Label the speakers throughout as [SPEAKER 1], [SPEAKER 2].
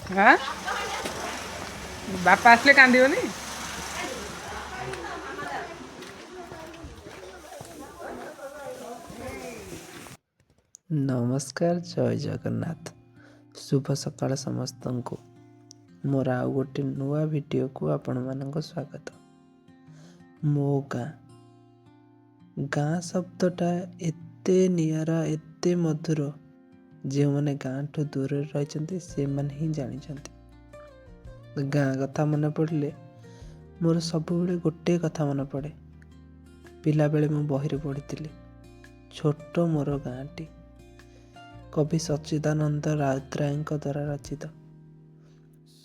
[SPEAKER 1] हाँ बापा आसले कांदियोनी।
[SPEAKER 2] नमस्कार जय जगन्नाथ शुभ सकाळ समस्तंकु मोर आउ गोटे नुआ वीडियो को आपण मानक स्वागत। मो गाँ शब्दटा एते नियारा एते मधुर जो मैंने गाँ ठू दूर रही से मैंने ही जानी। गाँ कथा मन पड़े मोर सब गोटे कथा मन पड़े। पिला बेले मु बही पढ़ी छोट मोर गाँटी कवि सच्चिदानंद राउतराय द्वारा रचित।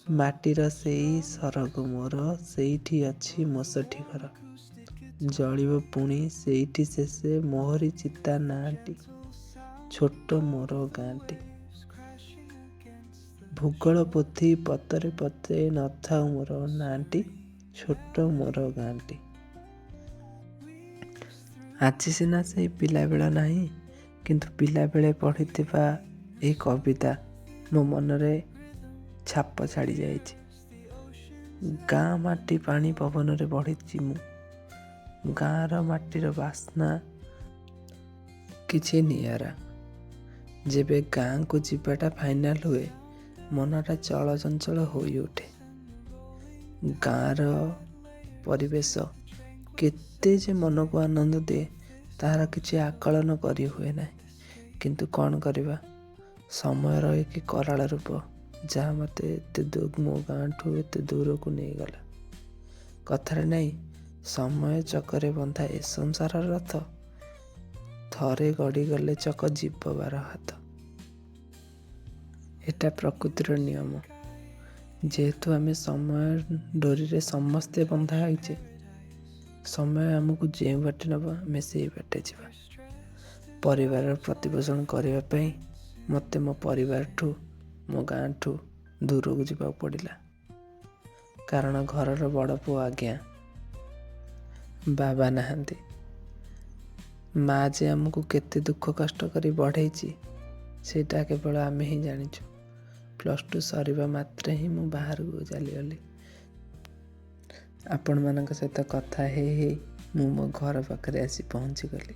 [SPEAKER 2] माटीर सेई सरगु मोर सेठी अच्छी मोसठी घर जलिब पुणी सेठी शेषे मोहरी चिता नाटी छोट मोर गाँटी। भूगोल पोथी पतरे पते नथाऊ मोर नाटी छोट मोर गाँटी। आज सिना से पिला बेला नहीं किंतु पिला बेले पढ़िथिबा ए कविता मो मनरे छाप छाड़ी जाइछि। गाँ माटी पानी पवन रे बढ़िछि मु गाँर माटीर बास्ना किछि नियारा। जेबे गाँ को जीवाटा फाइनाल हुए मनटा चल चंचल होई उठे। गाँर परिवेश केते जे मन को आनंद दे तार किछि आकलन करी हुए ना। किंतु कौन करवा समय रही कि कराल रूप जहाँ मत मो गाँ ठू एत दूर को नहीं गला। कथार नहीं समय चकरे बंधा ए संसार रथ थरे गड़ी गले चक जीव बार हाथ। एटा प्रकृतिर नियम जेहेतु आम समय डोरी रे समस्ते बंधा होइछे समय आमको जे बाटे नबा आम से बाटे जावा। परिवार प्रतिपोषण करने मत मो परिवार ठू मो गाँ ठू दूर को जावाक पड़ा। कारण घर बड़ पु आज्ञा बाबा नहांती माँ जे आमको केते दुख कष्ट करी बढ़ई सेटा केवल आमे ही जानिचु। +2 सरीबा मात्रे ही मु बाहर को चली गली। आपण मानक सहित कथा हे मो घर पाखरे आसी पहुँची गली।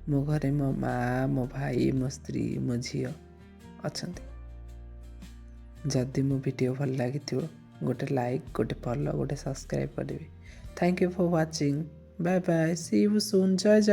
[SPEAKER 2] मो घरे मो माँ मो भाई मो स्त्री मो झील अच्छा। जदि मो वीडियो भल लगी गोटे लाइक गोटे फॉलो गोटे सब्सक्राइब करेंगे। Thank you for watching. Bye bye see you soon. जय जय।